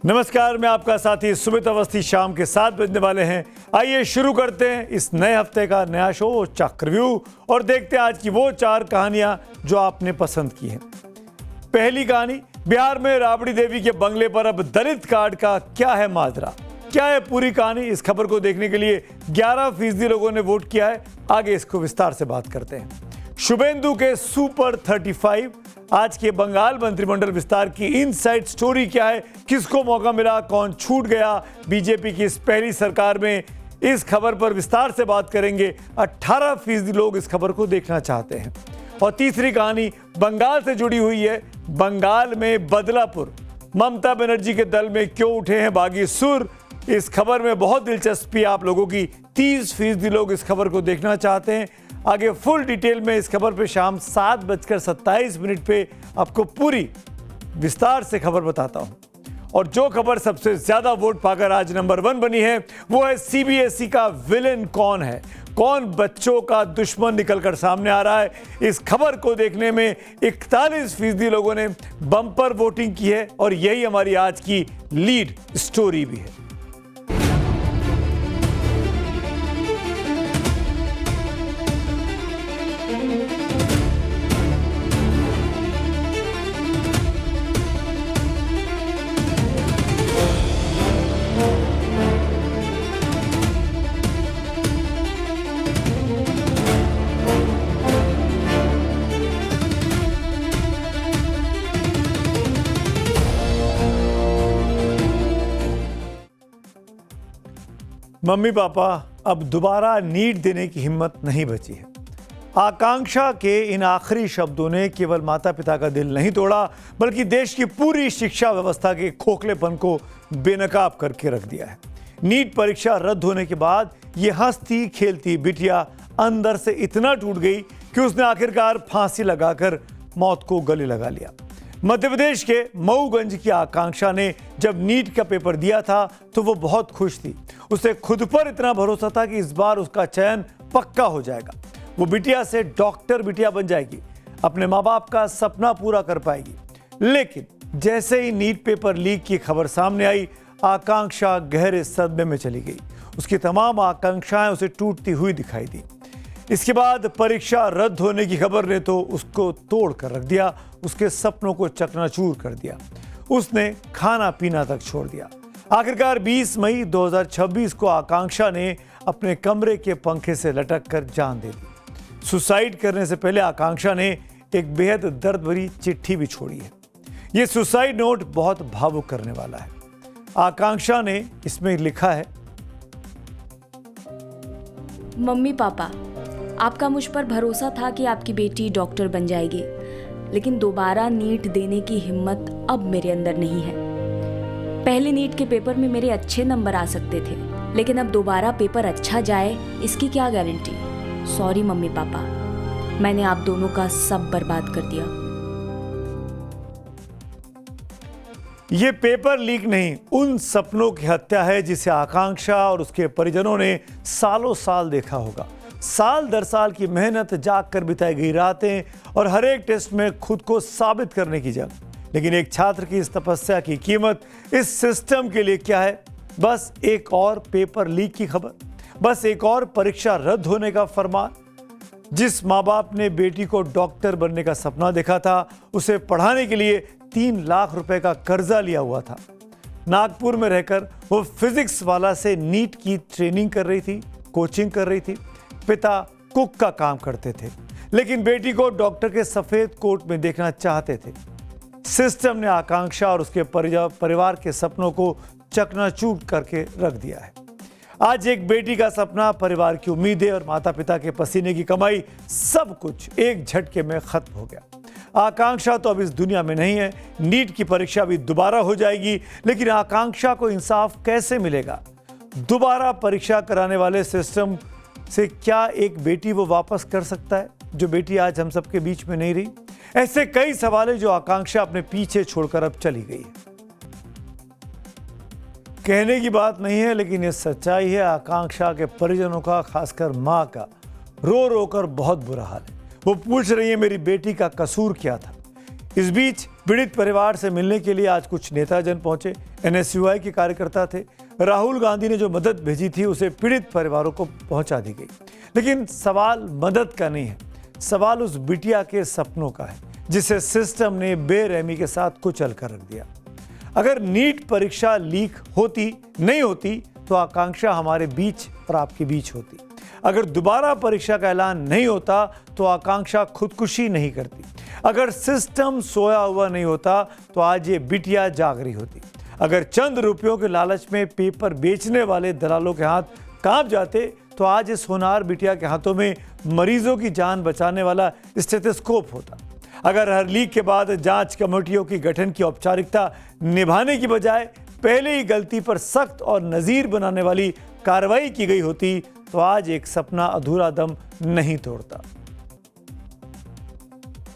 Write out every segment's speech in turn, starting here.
नमस्कार, मैं आपका साथी सुमित अवस्थी। शाम के 7 बजने वाले हैं। आइए शुरू करते हैं इस नए हफ्ते का नया शो चक्रव्यूह और देखते हैं आज की वो 4 कहानियां जो आपने पसंद की हैं। पहली कहानी, बिहार में राबड़ी देवी के बंगले पर अब दलित कार्ड का क्या है माजरा। क्या है पूरी कहानी, इस खबर को देखने के लिए 11% लोगों ने वोट किया है। आगे इसको विस्तार से बात करते हैं। शुभेंदु के सुपर 35, आज के बंगाल मंत्रिमंडल विस्तार की इनसाइड स्टोरी क्या है, किसको मौका मिला, कौन छूट गया बीजेपी की इस पहली सरकार में, इस खबर पर विस्तार से बात करेंगे। 18% लोग इस खबर को देखना चाहते हैं। और तीसरी कहानी बंगाल से जुड़ी हुई है। बंगाल में बदलापुर, ममता बनर्जी के दल में क्यों उठे हैं बागी सुर, इस खबर में बहुत दिलचस्पी आप लोगों की। 30% लोग इस खबर को देखना चाहते हैं। आगे फुल डिटेल में इस खबर पे शाम 7:27 पे आपको पूरी विस्तार से खबर बताता हूं। और जो खबर सबसे ज्यादा वोट पाकर आज नंबर 1 बनी है वो है सीबीएसई का विलेन कौन है, कौन बच्चों का दुश्मन निकलकर सामने आ रहा है। इस खबर को देखने में 41% लोगों ने बम्पर वोटिंग की है और यही हमारी आज की लीड स्टोरी भी है। मम्मी पापा अब दोबारा नीट देने की हिम्मत नहीं बची है। आकांक्षा के इन आखिरी शब्दों ने केवल माता पिता का दिल नहीं तोड़ा बल्कि देश की पूरी शिक्षा व्यवस्था के खोखलेपन को बेनकाब करके रख दिया है। नीट परीक्षा रद्द होने के बाद यह हंसती खेलती बिटिया अंदर से इतना टूट गई कि उसने आखिरकार फांसी लगाकर मौत को गले लगा लिया। मध्य प्रदेश के मऊगंज की आकांक्षा ने जब नीट का पेपर दिया था तो वो बहुत खुश थी। उसे खुद पर इतना भरोसा था कि इस बार उसका चयन पक्का हो जाएगा। वो बिटिया से डॉक्टर बिटिया बन जाएगी, अपने माँ बाप का सपना पूरा कर पाएगी। लेकिन जैसे ही नीट पेपर लीक की खबर सामने आई, आकांक्षा गहरे सदमे में चली गई। उसकी तमाम आकांक्षाएं उसे टूटती हुई दिखाई दी। इसके बाद परीक्षा रद्द होने की खबर ने तो उसको तोड़ कर रख दिया, उसके सपनों को चकनाचूर कर दिया। उसने खाना पीना तक छोड़ दिया। आखिरकार 20 मई 2026 को आकांक्षा ने अपने कमरे के पंखे से लटक कर जान दे दी। सुसाइड करने से पहले आकांक्षा ने एक बेहद दर्द भरी चिट्ठी भी छोड़ी है। यह सुसाइड नोट बहुत भावुक करने वाला है। आकांक्षा ने इसमें लिखा है, मम्मी पापा, आपका मुझ पर भरोसा था कि आपकी बेटी डॉक्टर बन जाएगी, लेकिन दोबारा नीट देने की हिम्मत अब मेरे अंदर नहीं है। पहले नीट के पेपर में मेरे अच्छे नंबर आ सकते थे, लेकिन अब दोबारा पेपर अच्छा जाए इसकी क्या गारंटी। सॉरी मम्मी पापा, मैंने आप दोनों का सब बर्बाद कर दिया। ये पेपर लीक नहीं, उन सपनों की हत्या है जिसे आकांक्षा और उसके परिजनों ने सालों साल देखा होगा। साल दर साल की मेहनत, जाग कर बिताई गई रातें और हर एक टेस्ट में खुद को साबित करने की जंग। लेकिन एक छात्र की इस तपस्या की कीमत इस सिस्टम के लिए क्या है? बस एक और पेपर लीक की खबर, बस एक और परीक्षा रद्द होने का फरमान। जिस माँ बाप ने बेटी को डॉक्टर बनने का सपना देखा था, उसे पढ़ाने के लिए 3 लाख रुपए का कर्जा लिया हुआ था। नागपुर में रहकर वो फिजिक्स वाला से नीट की ट्रेनिंग कर रही थी, कोचिंग कर रही थी। पिता कुक का काम करते थे, लेकिन बेटी को डॉक्टर के सफेद कोट में देखना चाहते थे। सिस्टम ने आकांक्षा और उसके परिवार के सपनों को चकनाचूर करके रख दिया है। आज एक बेटी का सपना, परिवार की उम्मीदें और माता पिता के पसीने की कमाई, सब कुछ एक झटके में खत्म हो गया। आकांक्षा तो अब इस दुनिया में नहीं है। नीट की परीक्षा भी दोबारा हो जाएगी, लेकिन आकांक्षा को इंसाफ कैसे मिलेगा? दोबारा परीक्षा कराने वाले सिस्टम से क्या एक बेटी वो वापस कर सकता है जो बेटी आज हम सबके बीच में नहीं रही? ऐसे कई सवाल है जो आकांक्षा अपने पीछे छोड़कर अब चली गई है। कहने की बात नहीं है, लेकिन ये सच्चाई है। आकांक्षा के परिजनों का, खासकर मां का, रो रो कर बहुत बुरा हाल है। वो पूछ रही है, मेरी बेटी का कसूर क्या था? इस बीच पीड़ित परिवार से मिलने के लिए आज कुछ नेताजन पहुंचे। NSUI के कार्यकर्ता थे। राहुल गांधी ने जो मदद भेजी थी उसे पीड़ित परिवारों को पहुंचा दी गई। लेकिन सवाल मदद का नहीं है, सवाल उस बिटिया के सपनों का है जिसे सिस्टम ने बेरहमी के साथ कुचल कर रख दिया। अगर नीट परीक्षा लीक नहीं होती तो आकांक्षा हमारे बीच और आपके बीच होती। अगर दोबारा परीक्षा का ऐलान नहीं होता तो आकांक्षा खुदकुशी नहीं करती। अगर सिस्टम सोया हुआ नहीं होता तो आज ये बिटिया जाग रही होती। अगर चंद रुपयों के लालच में पेपर बेचने वाले दलालों के हाथ कांप जाते तो आज इस होनहार बिटिया के हाथों में मरीजों की जान बचाने वाला स्टेथोस्कोप होता। अगर हर लीक के बाद जांच कमेटियों की गठन की औपचारिकता निभाने की बजाय पहले ही गलती पर सख्त और नजीर बनाने वाली कार्रवाई की गई होती तो आज एक सपना अधूरा दम नहीं तोड़ता।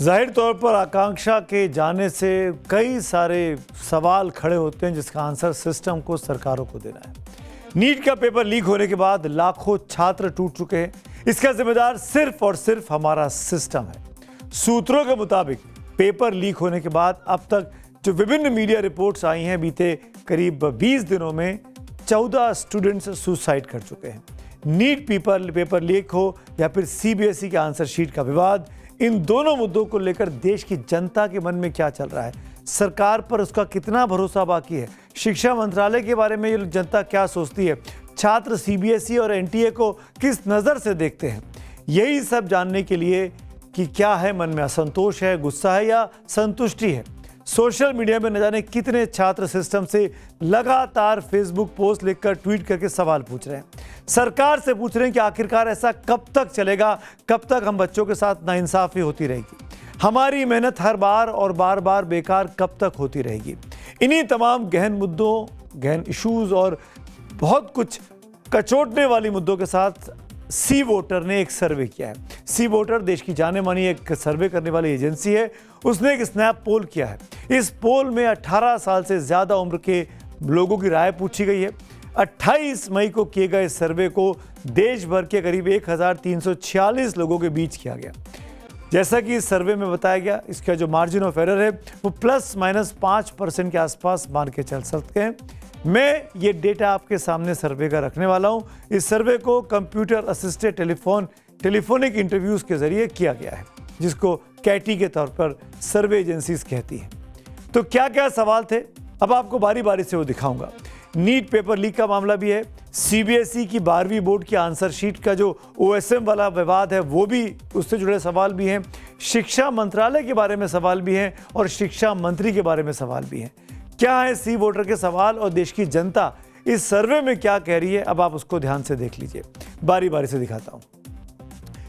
जाहिर तौर पर आकांक्षा के जाने से कई सारे सवाल खड़े होते हैं जिसका आंसर सिस्टम को, सरकारों को देना है। नीट का पेपर लीक होने के बाद लाखों छात्र टूट चुके हैं। इसका जिम्मेदार सिर्फ और सिर्फ हमारा सिस्टम है। सूत्रों के मुताबिक पेपर लीक होने के बाद अब तक जो विभिन्न मीडिया रिपोर्ट्स आई हैं, बीते करीब 20 दिनों में 14 स्टूडेंट्स सुसाइड कर चुके हैं। नीट पेपर लीक हो या फिर CBSE के आंसर शीट का विवाद, इन दोनों मुद्दों को लेकर देश की जनता के मन में क्या चल रहा है, सरकार पर उसका कितना भरोसा बाकी है, शिक्षा मंत्रालय के बारे में ये जनता क्या सोचती है, छात्र CBSE और NTA को किस नज़र से देखते हैं, यही सब जानने के लिए कि क्या है मन में, असंतोष है, गुस्सा है या संतुष्टि है। सोशल मीडिया में न जाने कितने छात्र सिस्टम से लगातार फेसबुक पोस्ट लिखकर, ट्वीट करके सवाल पूछ रहे हैं। सरकार से पूछ रहे हैं कि आखिरकार ऐसा कब तक चलेगा, कब तक हम बच्चों के साथ नाइंसाफी होती रहेगी, हमारी मेहनत हर बार और बार बार बेकार कब तक होती रहेगी। इन्हीं तमाम गहन मुद्दों, गहन इश्यूज और बहुत कुछ कचोटने वाली मुद्दों के साथ सी वोटर ने एक सर्वे किया है। सी वोटर देश की जाने मानी एक सर्वे करने वाली एजेंसी है। उसने एक स्नैप पोल किया है। इस पोल में 18 साल से ज़्यादा उम्र के लोगों की राय पूछी गई है। 28 मई को किए गए सर्वे को देश भर के करीब 1346 लोगों के बीच किया गया। जैसा कि इस सर्वे में बताया गया, इसका जो मार्जिन ऑफ एरर है वो +- 5% के आसपास मान के चल सकते हैं। मैं ये डेटा आपके सामने सर्वे का रखने वाला हूँ। इस सर्वे को कंप्यूटर असिस्टेड टेलीफोनिक इंटरव्यूज़ के जरिए किया गया है, जिसको कैटी के तौर पर सर्वे एजेंसीज कहती हैं। तो क्या क्या सवाल थे, अब आपको बारी बारी से वो दिखाऊंगा। नीट पेपर लीक का मामला भी है, CBSE की 12वीं बोर्ड की आंसर शीट का जो OSM वाला विवाद है वो भी, उससे जुड़े सवाल भी हैं, शिक्षा मंत्रालय के बारे में सवाल भी हैं और शिक्षा मंत्री के बारे में सवाल भी हैं। क्या है सी वोटर के सवाल और देश की जनता इस सर्वे में क्या कह रही है, अब आप उसको ध्यान से देख लीजिए। बारी बारी से दिखाता हूं।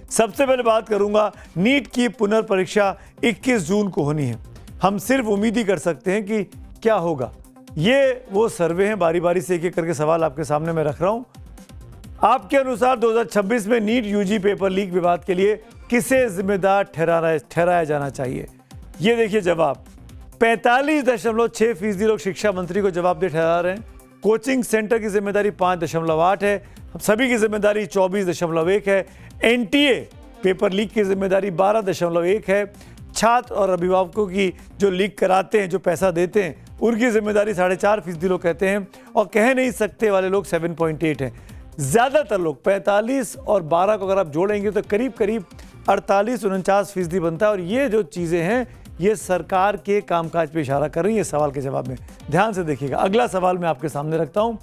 सबसे पहले बात करूंगा, नीट की पुनर्परीक्षा 21 जून को होनी है। हम सिर्फ उम्मीद ही कर सकते हैं कि क्या होगा। ये वो सर्वे हैं, बारी बारी से एक एक करके सवाल आपके सामने मैं रख रहा हूं। आपके अनुसार 2026 में नीट UG पेपर लीक विवाद के लिए किसे जिम्मेदार ठहराया जाना चाहिए? ये देखिए जवाब, 45.6% लोग शिक्षा मंत्री को जवाबदेह ठहरा रहे हैं। कोचिंग सेंटर की जिम्मेदारी 5.8 है। सभी की जिम्मेदारी 24.1 है। NTA पेपर लीक की जिम्मेदारी 12.1 है। छात्र और अभिभावकों की जो लीक कराते हैं, जो पैसा देते हैं, उनकी जिम्मेदारी 4.5% लोग कहते हैं और कह नहीं सकते वाले लोग 7.8 हैं। ज़्यादातर लोग 45 और 12 को अगर आप जोड़ेंगे तो करीब 48-49% बनता है। और ये जो चीज़ें हैं ये सरकार के कामकाज पे इशारा कर रही है सवाल के जवाब में। ध्यान से देखिएगा। अगला सवाल मैं आपके सामने रखता हूँ,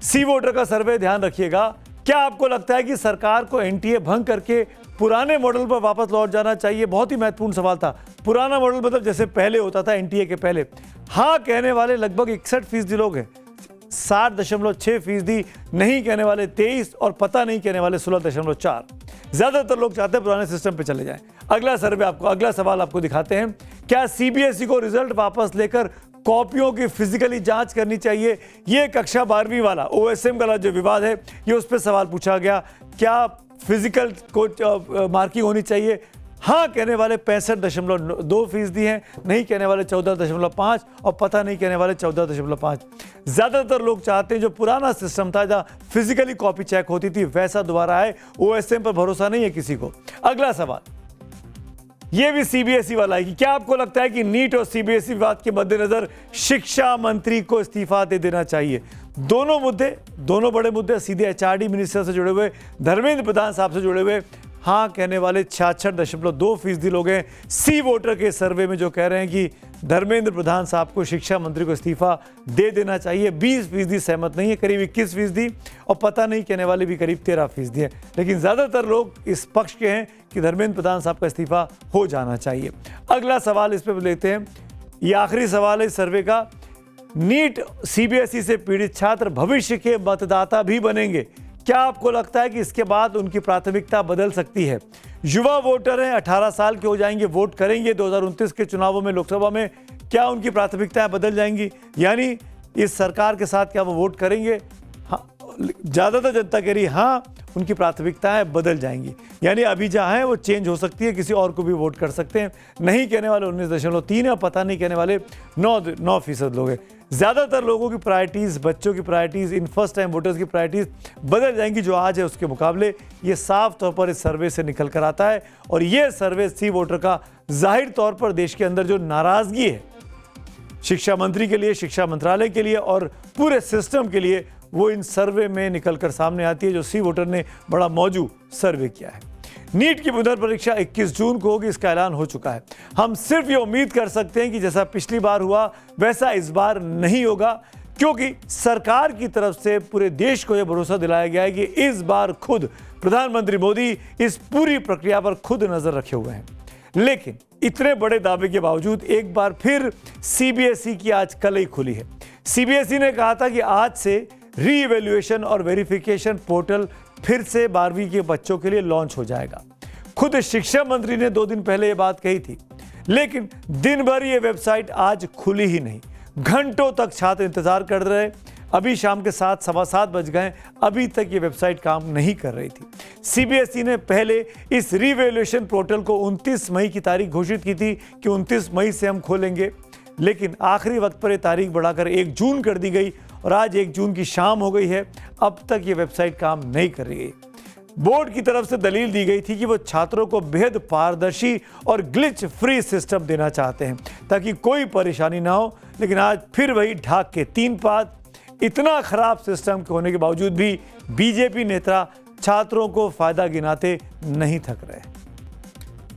सी वोटर का सर्वे, ध्यान रखिएगा। क्या आपको लगता है कि सरकार को NTA भंग करके पुराने मॉडल पर वापस लौट जाना चाहिए? बहुत ही महत्वपूर्ण सवाल था। पुराना मॉडल मतलब जैसे पहले होता था NTA के पहले। हाँ कहने वाले लगभग 61% लोग हैं, 60.6%, नहीं कहने वाले 23% और पता नहीं कहने वाले 16.4%। ज़्यादातर लोग चाहते हैं पुराने सिस्टम पे चले जाएं। अगला सवाल आपको दिखाते हैं। क्या CBSE को रिजल्ट वापस लेकर कॉपियों की फिजिकली जांच करनी चाहिए? ये कक्षा 12वीं वाला OSM वाला जो विवाद है, ये उस पर सवाल पूछा गया। क्या फिजिकल को मार्किंग होनी चाहिए? हाँ कहने वाले 65.2% हैं, नहीं कहने वाले 14.5% और पता नहीं कहने वाले 14.5%। ज़्यादातर लोग चाहते हैं जो पुराना सिस्टम था, जहाँ फिजिकली कॉपी चेक होती थी, वैसा दोबारा आए। OSM पर भरोसा नहीं है किसी को। अगला सवाल, ये भी सीबीएसई वाला है कि क्या आपको लगता है कि नीट और सीबीएसई विवाद के मद्देनजर शिक्षा मंत्री को इस्तीफा दे देना चाहिए? दोनों बड़े मुद्दे सीधे एचआरडी मिनिस्टर से जुड़े हुए, धर्मेंद्र प्रधान साहब से जुड़े हुए। हाँ कहने वाले 66.2% लोग हैं सी वोटर के सर्वे में जो कह रहे हैं कि धर्मेंद्र प्रधान साहब को शिक्षा मंत्री को इस्तीफा दे देना चाहिए। 20% सहमत नहीं है, करीब 21%, और पता नहीं कहने वाले भी करीब 13% है। लेकिन ज़्यादातर लोग इस पक्ष के हैं कि धर्मेंद्र प्रधान साहब का इस्तीफा हो जाना चाहिए। अगला सवाल इस पर लेते हैं, ये आखिरी सवाल है इस सर्वे का। नीट सीबीएसई से पीड़ित छात्र भविष्य के मतदाता भी बनेंगे। क्या आपको लगता है कि इसके बाद उनकी प्राथमिकता बदल सकती है? युवा वोटर हैं, 18 साल के हो जाएंगे, वोट करेंगे 2029 के चुनावों में, लोकसभा में। क्या उनकी प्राथमिकताएं बदल जाएंगी? यानी इस सरकार के साथ क्या वो वोट करेंगे? हाँ, ज़्यादातर जनता कह रही हाँ, उनकी प्राथमिकताएं बदल जाएंगी। यानी अभी जहाँ है वो चेंज हो सकती है, किसी और को भी वोट कर सकते हैं। नहीं कहने वाले 19.3 और पता नहीं कहने वाले 9% लोग हैं। ज़्यादातर लोगों की प्रायोरिटीज़, बच्चों की priorities, in first time voters की प्रायोरिटीज़ बदल जाएंगी जो आज है उसके मुकाबले। ये साफ तौर पर इस सर्वे से निकल कर आता है। और ये सर्वे सी वोटर का जाहिर तौर पर देश के अंदर जो नाराज़गी है शिक्षा मंत्री के लिए, शिक्षा मंत्रालय के लिए और पूरे सिस्टम के लिए, वो इन सर्वे में निकल कर सामने आती है, जो सी वोटर ने बड़ा मौजू सर्वे किया है। नीट की पुनर्परीक्षा 21 जून को होगी, इसका ऐलान हो चुका है। हम सिर्फ ये उम्मीद कर सकते हैं कि जैसा पिछली बार हुआ वैसा इस बार नहीं होगा, क्योंकि सरकार की तरफ से पूरे देश को यह भरोसा दिलाया गया है कि इस बार खुद प्रधानमंत्री मोदी इस पूरी प्रक्रिया पर खुद नजर रखे हुए हैं। लेकिन इतने बड़े दावे के बावजूद एक बार फिर सीबीएसई की आज कलई खुली है। सीबीएसई ने कहा था कि आज से रीइवैल्यूएशन और वेरिफिकेशन पोर्टल फिर से 12वीं के बच्चों के लिए लॉन्च हो जाएगा। खुद शिक्षा मंत्री ने 2 दिन पहले ये बात कही थी, लेकिन दिन भर ये वेबसाइट आज खुली ही नहीं। घंटों तक छात्र इंतजार कर रहे। अभी शाम के 7, सवा 7 बज गए, अभी तक ये वेबसाइट काम नहीं कर रही थी। सीबीएसई ने पहले इस रीवैल्यूएशन पोर्टल को 29 मई की तारीख घोषित की थी कि 29 मई से हम खोलेंगे, लेकिन आखिरी वक्त पर यह तारीख बढ़ाकर 1 जून कर दी गई और आज 1 जून की शाम हो गई है। अब तक ये वेबसाइट काम नहीं कर रही है। बोर्ड की तरफ से दलील दी गई थी कि वो छात्रों को बेहद पारदर्शी और ग्लिच फ्री सिस्टम देना चाहते हैं ताकि कोई परेशानी ना हो, लेकिन आज फिर वही ढाक के 3 पात। इतना खराब सिस्टम के होने के बावजूद भी बीजेपी नेता छात्रों को फायदा गिनाते नहीं थक रहे।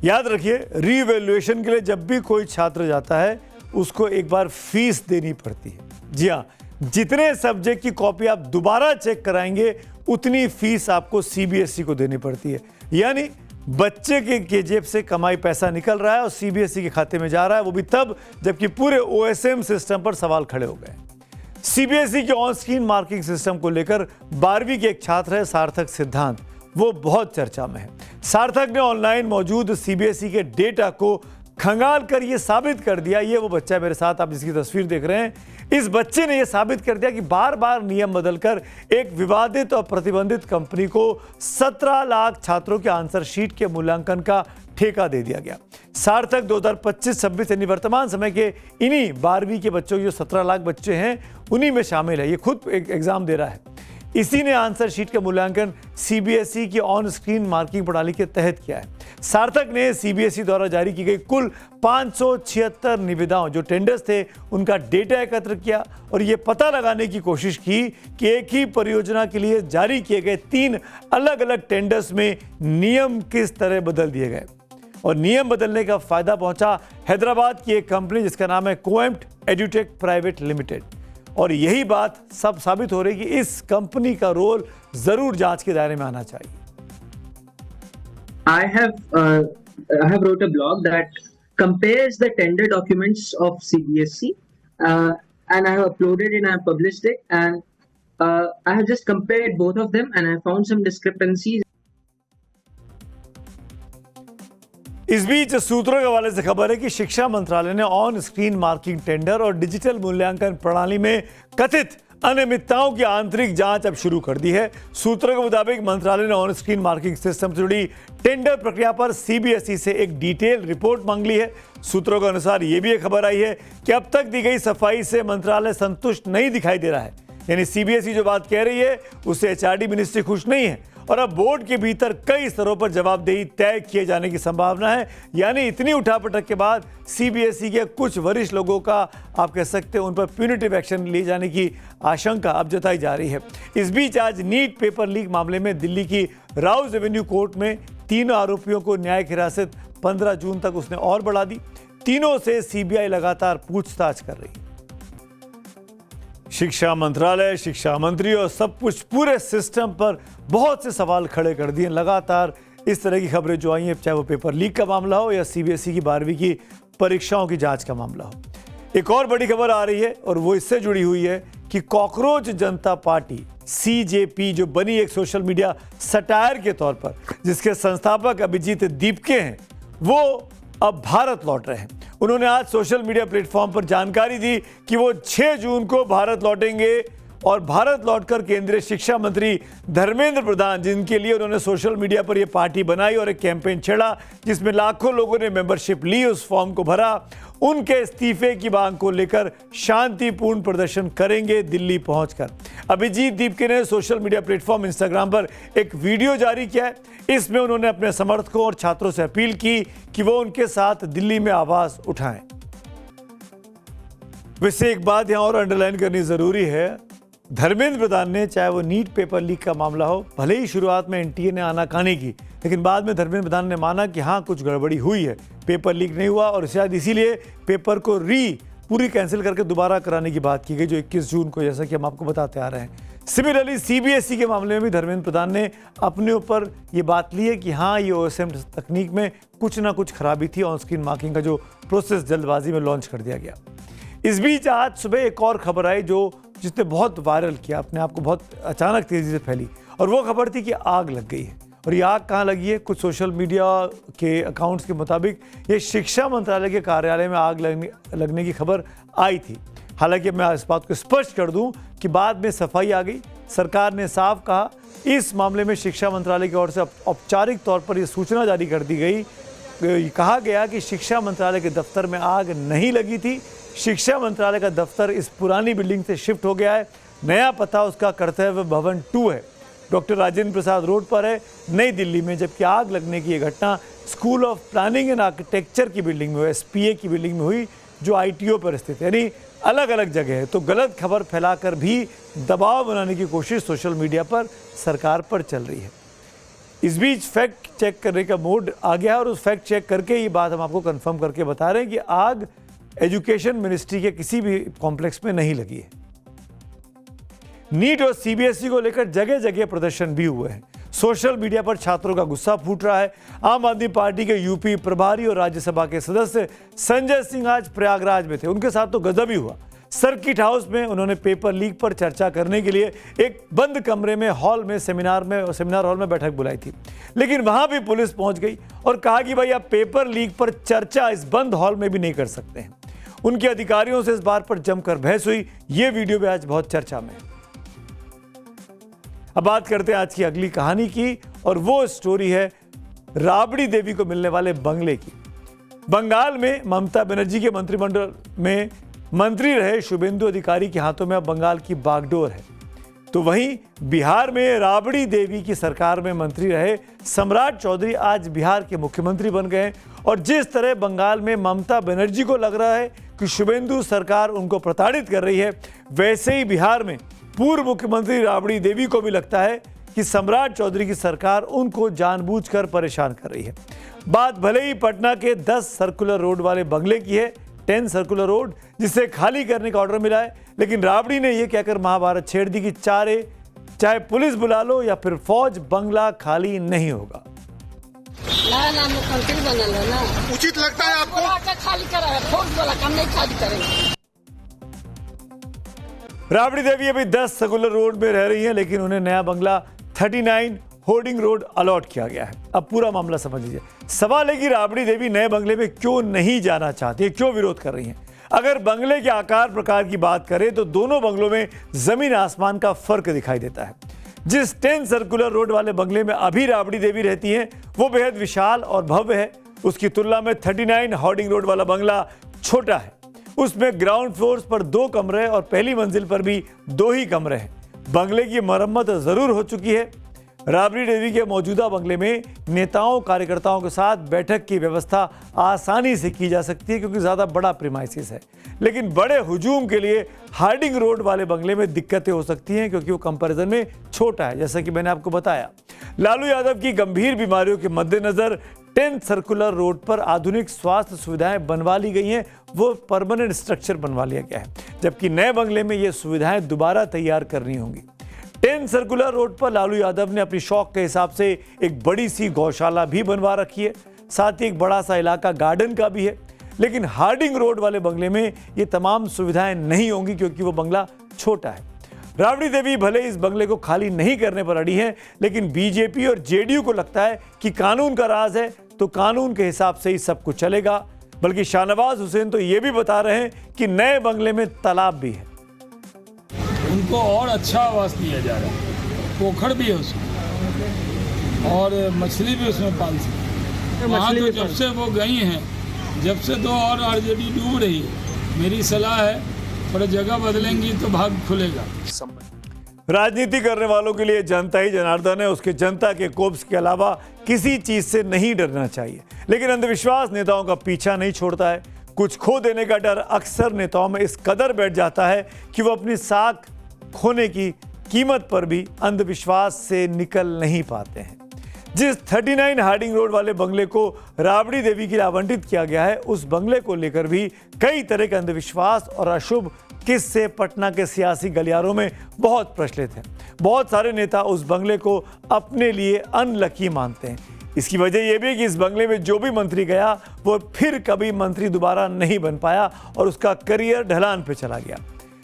याद रखिए, रीवैल्यूएशन के लिए जब भी कोई छात्र जाता है उसको एक बार फीस देनी पड़ती है। जी हाँ, जितने सब्जेक्ट की कॉपी आप दोबारा चेक कराएंगे उतनी फीस आपको सीबीएसई को देनी पड़ती है। यानी बच्चे के जेब से कमाई पैसा निकल रहा है और सीबीएसई के खाते में जा रहा है, वो भी तब जबकि पूरे ओएसएम सिस्टम पर सवाल खड़े हो गए। सीबीएसई के ऑन स्क्रीन मार्किंग सिस्टम को लेकर 12वीं के एक छात्र है सार्थक सिद्धांत, वो बहुत चर्चा में है। सार्थक ने ऑनलाइन मौजूद सीबीएसई के डेटा को खंगाल कर ये साबित कर दिया, ये वो बच्चा मेरे साथ, आप इसकी तस्वीर देख रहे हैं। इस बच्चे ने यह साबित कर दिया कि बार बार नियम बदलकर एक विवादित और प्रतिबंधित कंपनी को 17 लाख छात्रों के आंसर शीट के मूल्यांकन का ठेका दे दिया गया। सार्थक 2025-26 यानी वर्तमान समय के इन्हीं 12वीं के बच्चों, जो 17 लाख बच्चे हैं, उन्हीं में शामिल है। ये खुद एक एग्जाम दे रहा है। इसी ने आंसर शीट का मूल्यांकन सीबीएसई की ऑन स्क्रीन मार्किंग प्रणाली के तहत किया है। सार्थक ने सीबीएसई द्वारा जारी की गई कुल 576 निविदाओं, जो टेंडर्स थे, उनका डेटा एकत्र किया और ये पता लगाने की कोशिश की कि एक ही परियोजना के लिए जारी किए गए 3 अलग अलग टेंडर्स में नियम किस तरह बदल दिए गए। और नियम बदलने का फायदा पहुंचा हैदराबाद की एक कंपनी जिसका नाम है कोएम्प्ट एडुटेक प्राइवेट लिमिटेड। और यही बात सब साबित हो रही कि इस कंपनी का रोल जरूर जांच के दायरे में आना चाहिए। I have wrote a blog that compares the tender documents of CBSE and I have uploaded it and I have published it, and I have just compared both of them and I found some discrepancies. इस बीच सूत्रों के हवाले से खबर है कि शिक्षा मंत्रालय ने ऑन स्क्रीन मार्किंग टेंडर और डिजिटल मूल्यांकन प्रणाली में कथित अनियमितताओं की आंतरिक जांच अब शुरू कर दी है। सूत्रों के मुताबिक मंत्रालय ने ऑन स्क्रीन मार्किंग सिस्टम से जुड़ी टेंडर प्रक्रिया पर सीबीएसई से एक डिटेल रिपोर्ट मांग ली है। सूत्रों के अनुसार यह भी एक खबर आई है कि अब तक दी गई सफाई से मंत्रालय संतुष्ट नहीं दिखाई दे रहा है। यानी सीबीएसई जो बात कह रही है उससे एचआरडी मिनिस्ट्री खुश नहीं है और अब बोर्ड के भीतर कई स्तरों पर जवाबदेही तय किए जाने की संभावना है। यानी इतनी उठापटक के बाद सीबीएसई के कुछ वरिष्ठ लोगों का आप कह सकते हैं उन पर प्यूनिटिव एक्शन लिए जाने की आशंका अब जताई जा रही है। इस बीच आज नीट पेपर लीक मामले में दिल्ली की राउज एवेन्यू कोर्ट में तीनों आरोपियों को न्यायिक हिरासत 15 जून तक उसने और बढ़ा दी। तीनों से सीबीआई लगातार पूछताछ कर रही है। शिक्षा मंत्रालय, शिक्षा मंत्री और सब कुछ पूरे सिस्टम पर बहुत से सवाल खड़े कर दिए। लगातार इस तरह की खबरें जो आई हैं, चाहे वो पेपर लीक का मामला हो या सीबीएसई की 12वीं की परीक्षाओं की जांच का मामला हो। एक और बड़ी खबर आ रही है और वो इससे जुड़ी हुई है कि कॉकरोच जनता पार्टी सीजेपी जो बनी एक सोशल मीडिया सटायर के तौर पर, जिसके संस्थापक अभिजीत दीपके हैं, वो अब भारत लौट रहे हैं। उन्होंने आज सोशल मीडिया प्लेटफॉर्म पर जानकारी दी कि वो 6 जून को भारत लौटेंगे और भारत लौटकर केंद्रीय शिक्षा मंत्री धर्मेंद्र प्रधान, जिनके लिए उन्होंने सोशल मीडिया पर यह पार्टी बनाई और एक कैंपेन छेड़ा जिसमें लाखों लोगों ने मेंबरशिप ली, उस फॉर्म को भरा, उनके इस्तीफे की मांग को लेकर शांतिपूर्ण प्रदर्शन करेंगे दिल्ली पहुंचकर। अभिजीत दीपके ने सोशल मीडिया प्लेटफॉर्म इंस्टाग्राम पर एक वीडियो जारी किया है। इसमें उन्होंने अपने समर्थकों और छात्रों से अपील की कि वो उनके साथ दिल्ली में आवाज उठाएं। वैसे एक बात यहां और अंडरलाइन करनी जरूरी है, धर्मेंद्र प्रधान ने, चाहे वो नीट पेपर लीक का मामला हो, भले ही शुरुआत में एनटीए ने आनाकानी की, लेकिन बाद में धर्मेंद्र प्रधान ने माना कि हाँ कुछ गड़बड़ी हुई है, पेपर लीक नहीं हुआ और शायद इसीलिए पेपर को पूरी कैंसिल करके दोबारा कराने की बात की गई जो 21 जून को, जैसा कि हम आपको बताते आ रहे हैं। सिमिलरली सीबीएसई के मामले में भी धर्मेंद्र प्रधान ने अपने ऊपर ये बात ली है कि हाँ ये ओएसएम तकनीक में कुछ ना कुछ खराबी थी, ऑन स्क्रीन मार्किंग का जो प्रोसेस जल्दबाजी में लॉन्च कर दिया गया। इस बीच आज सुबह एक और खबर आई जिसने बहुत वायरल किया, अपने आप को बहुत अचानक तेजी से फैली, और वो खबर थी कि आग लग गई है। और ये आग कहाँ लगी है? कुछ सोशल मीडिया के अकाउंट्स के मुताबिक ये शिक्षा मंत्रालय के कार्यालय में आग लगने की खबर आई थी। हालांकि मैं इस बात को स्पष्ट कर दूं कि बाद में सफाई आ गई। सरकार ने साफ कहा, इस मामले में शिक्षा मंत्रालय की ओर से औपचारिक तौर पर यह सूचना जारी कर दी गई। कहा गया कि शिक्षा मंत्रालय के दफ्तर में आग नहीं लगी थी। शिक्षा मंत्रालय का दफ्तर इस पुरानी बिल्डिंग से शिफ्ट हो गया है। नया पता उसका कर्तव्य भवन 2 है, डॉक्टर राजेंद्र प्रसाद रोड पर है, नई दिल्ली में। जबकि आग लगने की यह घटना school of planning and architecture की बिल्डिंग में हुई, एसपीए की बिल्डिंग में हुई, जो आईटीओ पर स्थित है, यानी अलग अलग जगह है। तो गलत खबर फैलाकर भी दबाव बनाने की कोशिश सोशल मीडिया पर सरकार पर चल रही है। इस बीच फैक्ट चेक करने का मोड आ गया है और उस फैक्ट चेक करके ये बात हम आपको कंफर्म करके बता रहे हैं कि आग एजुकेशन मिनिस्ट्री के किसी भी कॉम्प्लेक्स में नहीं लगी है। नीट और सीबीएसई को लेकर जगह जगह प्रदर्शन भी हुए हैं। सोशल मीडिया पर छात्रों का गुस्सा फूट रहा है। आम आदमी पार्टी के यूपी प्रभारी और राज्यसभा के सदस्य संजय सिंह आज प्रयागराज में थे। उनके साथ तो गजब ही हुआ। सर्किट हाउस में उन्होंने पेपर लीक पर चर्चा करने के लिए एक बंद कमरे में सेमिनार हॉल में बैठक बुलाई थी, लेकिन वहां भी पुलिस पहुंच गई और कहा कि भाई आप पेपर लीक पर चर्चा इस बंद हॉल में भी नहीं कर सकते हैं। उनके अधिकारियों से इस बात पर जमकर बहस हुई। ये वीडियो भी आज बहुत चर्चा में है। अब बात करते हैं आज की अगली कहानी की, और वो स्टोरी है राबड़ी देवी को मिलने वाले बंगले की। बंगाल में ममता बनर्जी के मंत्रिमंडल में मंत्री रहे शुभेंदु अधिकारी के हाथों में अब बंगाल की बागडोर है। तो वहीं बिहार में राबड़ी देवी की सरकार में मंत्री रहे सम्राट चौधरी आज बिहार के मुख्यमंत्री बन गए। और जिस तरह बंगाल में ममता बनर्जी को लग रहा है कि शुभेंदु सरकार उनको प्रताड़ित कर रही है, वैसे ही बिहार में पूर्व मुख्यमंत्री राबड़ी देवी को भी लगता है कि सम्राट चौधरी की सरकार उनको जानबूझकर परेशान कर रही है। बात भले ही पटना के 10 सर्कुलर रोड वाले बंगले की है, 10 सर्कुलर रोड, जिसे खाली करने का ऑर्डर मिला है, लेकिन राबड़ी ने यह कहकर महाभारत छेड़ दी कि चाहे पुलिस बुला लो या फिर फौज, बंगला खाली नहीं होगा। ना मुख्यमंत्री बनल है ना, उचित लगता है आपको? खाली करा है, फौज वाला काम नहीं खाली करेंगे। राबड़ी देवी अभी 10 सर्कुलर रोड में रह रही हैं, लेकिन उन्हें नया बंगला 39 होर्डिंग रोड अलॉट किया गया है। अब पूरा मामला समझ लीजिए। सवाल है कि राबड़ी देवी नए बंगले में क्यों नहीं जाना चाहती है, क्यों विरोध कर रही हैं? अगर बंगले के आकार प्रकार की बात करें तो दोनों बंगलों में जमीन आसमान का फर्क दिखाई देता है। जिस 10 सर्कुलर रोड वाले बंगले में अभी राबड़ी देवी रहती हैं वो बेहद विशाल और भव्य है। उसकी तुलना में 39 होर्डिंग रोड वाला बंगला छोटा है। उसमें ग्राउंड फ्लोर पर 2 कमरे और पहली मंजिल पर भी 2 ही कमरे हैं। बंगले की मरम्मत जरूर हो चुकी है। राबड़ी देवी के मौजूदा बंगले में नेताओं कार्यकर्ताओं के साथ बैठक की व्यवस्था आसानी से की जा सकती है क्योंकि ज़्यादा बड़ा प्रीमाइसिस है। लेकिन बड़े हुजूम के लिए हार्डिंग रोड वाले बंगले में दिक्कतें हो सकती हैं क्योंकि वो कंपैरिजन में छोटा है, जैसा कि मैंने आपको बताया। लालू यादव की गंभीर बीमारियों के मद्देनजर 10 सर्कुलर रोड पर आधुनिक स्वास्थ्य सुविधाएं बनवा ली गई हैं, वो परमानेंट स्ट्रक्चर बनवा लिया गया है, जबकि नए बंगले में ये सुविधाएं दोबारा तैयार करनी होंगी। 10 सर्कुलर रोड पर लालू यादव ने अपनी शौक के हिसाब से एक बड़ी सी गौशाला भी बनवा रखी है, साथ ही एक बड़ा सा इलाका गार्डन का भी है। लेकिन हार्डिंग रोड वाले बंगले में ये तमाम सुविधाएं नहीं होंगी क्योंकि वो बंगला छोटा है। राबड़ी देवी भले इस बंगले को खाली नहीं करने पर अड़ी हैं, लेकिन बीजेपी और जेडीयू को लगता है कि कानून का राज है तो कानून के हिसाब से ही सब कुछ चलेगा। बल्कि शाहनवाज हुसैन तो ये भी बता रहे हैं कि नए बंगले में तालाब भी है। उनको और अच्छा आवास दिया जा रहा है, पोखर भी है उसमें और मछली भी उसमें पाल सकते। वहाँ तो जब से वो गई हैं, जब से तो और आरजेडी डूब रही है। मेरी सलाह है थोड़ा जगह बदलेंगी तो भाग खुलेगा। राजनीति करने वालों के लिए जनता ही जनार्दन है, उसके जनता के कोप्स के अलावा किसी चीज से नहीं डरना चाहिए। लेकिन अंधविश्वास नेताओं का पीछा नहीं छोड़ता है। कुछ खो देने का डर अक्सर नेताओं में इस कदर बैठ जाता है कि वो अपनी साख खोने की कीमत पर भी अंधविश्वास से निकल नहीं पाते हैं। जिस 39 हार्डिंग रोड वाले बंगले को राबड़ी देवी के लिए आवंटित किया गया है, उस बंगले को लेकर भी कई तरह के अंधविश्वास और अशुभ किस्से पटना के सियासी गलियारों में बहुत प्रचलित हैं। बहुत सारे नेता उस बंगले को अपने लिए अनलकी मानते हैं। इसकी वजह यह भी है कि इस बंगले में जो भी मंत्री गया वो फिर कभी मंत्री दोबारा नहीं बन पाया और उसका करियर ढलान पे चला गया।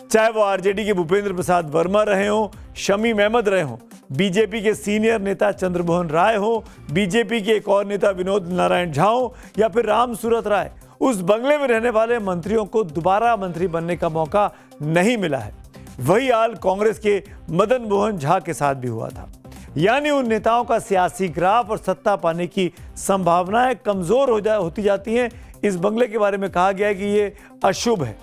चाहे वो आरजेडी के भूपेंद्र प्रसाद वर्मा रहे हों, शमीम अहमद रहे हों, बीजेपी के सीनियर नेता चंद्रमोहन राय हो, बीजेपी के एक और नेता विनोद नारायण झा हो या फिर राम सूरत राय, उस बंगले में रहने वाले मंत्रियों को दोबारा मंत्री बनने का मौका नहीं मिला है। वही हाल कांग्रेस के मदन मोहन झा के साथ भी हुआ था। यानी उन नेताओं का सियासी ग्राफ और सत्ता पाने की संभावनाएं कमजोर होती जाती हैं। इस बंगले के बारे में कहा गया है कि ये अशुभ है।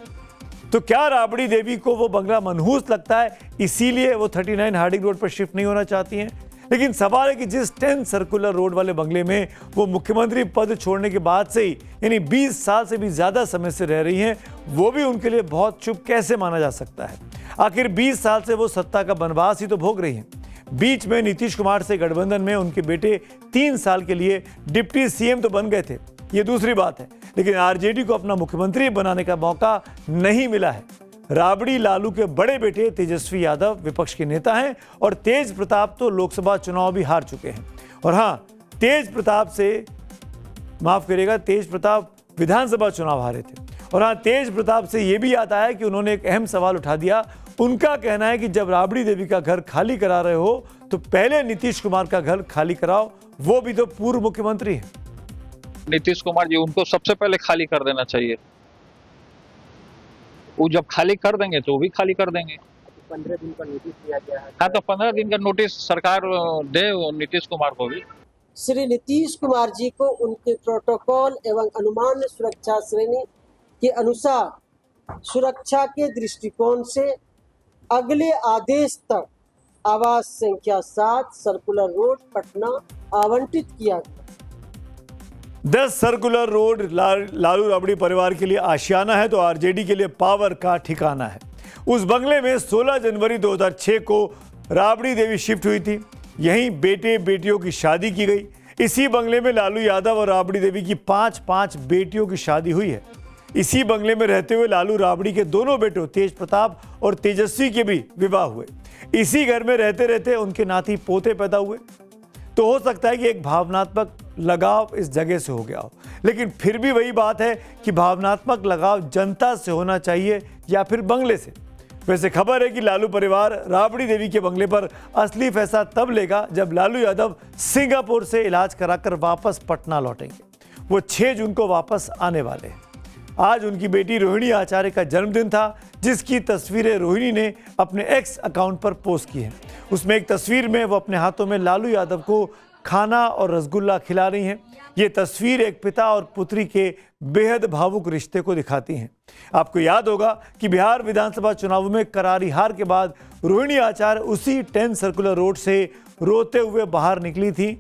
तो क्या राबड़ी देवी को वो बंगला मनहूस लगता है, इसीलिए वो 39 हार्डिंग रोड पर शिफ्ट नहीं होना चाहती हैं? लेकिन सवाल है कि जिस 10 सर्कुलर रोड वाले बंगले में वो मुख्यमंत्री पद छोड़ने के बाद से ही यानी 20 साल से भी ज्यादा समय से रह रही हैं, वो भी उनके लिए बहुत शुभ कैसे माना जा सकता है? आखिर 20 साल से वो सत्ता का बनवास ही तो भोग रही हैं। बीच में नीतीश कुमार से गठबंधन में उनके बेटे 3 साल के लिए डिप्टी सीएम तो बन गए थे, ये दूसरी बात है, लेकिन आरजेडी को अपना मुख्यमंत्री बनाने का मौका नहीं मिला है। राबड़ी लालू के बड़े बेटे तेजस्वी यादव विपक्ष के नेता हैं और तेज प्रताप तो लोकसभा चुनाव भी हार चुके हैं। और हाँ, तेज प्रताप विधानसभा चुनाव हारे थे। और हाँ, तेज प्रताप से यह भी आता है कि उन्होंने एक अहम सवाल उठा दिया। उनका कहना है कि जब राबड़ी देवी का घर खाली करा रहे हो तो पहले नीतीश कुमार का घर खाली कराओ, वो भी तो पूर्व मुख्यमंत्री है। नीतीश कुमार जी, उनको सबसे पहले खाली कर देना चाहिए। वो जब खाली कर देंगे तो वो भी खाली कर देंगे। 15 दिन का नोटिस दिया गया है। हाँ, तो 15 दिन का नोटिस सरकार दे नीतीश कुमार को भी। श्री नीतीश कुमार जी को उनके प्रोटोकॉल एवं अनुमान सुरक्षा श्रेणी के अनुसार सुरक्षा के दृष्टिकोण से अगले आदेश तक आवास संख्या 7 सर्कुलर रोड पटना आवंटित किया गया। 10 सर्कुलर रोड लालू राबड़ी परिवार के लिए आशियाना है तो आरजेडी के लिए पावर का ठिकाना है। उस बंगले में 16 जनवरी 2006 को राबड़ी देवी शिफ्ट हुई थी। यहीं बेटे बेटियों की शादी की गई। इसी बंगले में लालू यादव और राबड़ी देवी की 5 बेटियों की शादी हुई है। इसी बंगले में रहते हुए लालू राबड़ी के दोनों बेटों तेज प्रताप और तेजस्वी के भी विवाह हुए। इसी घर में रहते रहते उनके नाती पोते पैदा हुए। तो हो सकता है कि एक भावनात्मक लगाव इस जगह से हो गया हो, लेकिन फिर भी वही बात है कि भावनात्मक लगाव जनता से होना चाहिए या फिर बंगले से। वैसे खबर है कि लालू परिवार राबड़ी देवी के बंगले पर असली फैसला तब लेगा जब लालू यादव सिंगापुर से इलाज कराकर वापस पटना लौटेंगे। वो 6 जून को वापस आने वाले हैं। आज उनकी बेटी रोहिणी आचार्य का जन्मदिन था, जिसकी तस्वीरें रोहिणी ने अपने एक्स अकाउंट पर पोस्ट की हैं। उसमें एक तस्वीर में वो अपने हाथों में लालू यादव को खाना और रसगुल्ला खिला रही हैं। ये तस्वीर एक पिता और पुत्री के बेहद भावुक रिश्ते को दिखाती हैं। आपको याद होगा कि बिहार विधानसभा चुनाव में करारी हार के बाद रोहिणी आचार्य उसी 10 सर्कुलर रोड से रोते हुए बाहर निकली थी।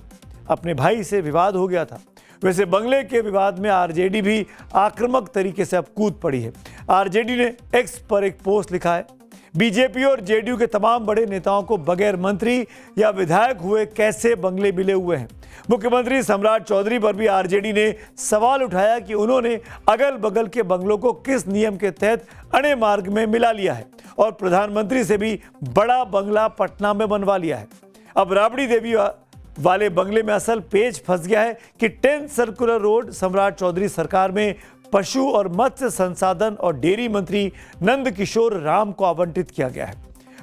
अपने भाई से विवाद हो गया था। वैसे बंगले के विवाद में आरजेडी भी आक्रामक तरीके से अब कूद पड़ी है। आरजेडी ने एक्स पर एक पोस्ट लिखा है, बीजेपी और जेडीयू के तमाम बड़े नेताओं को बगैर मंत्री या विधायक हुए कैसे बंगले मिले हुए हैं। मुख्यमंत्री सम्राट चौधरी पर भी आरजेडी ने सवाल उठाया कि उन्होंने अगल बगल के बंगलों को किस नियम के तहत अणे मार्ग में मिला लिया है और प्रधानमंत्री से भी बड़ा बंगला पटना में बनवा लिया है। अब राबड़ी देवी वाले बंगले में असल पेच फंस गया है कि 10 सर्कुलर रोड सम्राट चौधरी सरकार में पशु और मत्स्य संसाधन और डेयरी मंत्री नंद किशोर राम को आवंटित किया गया है।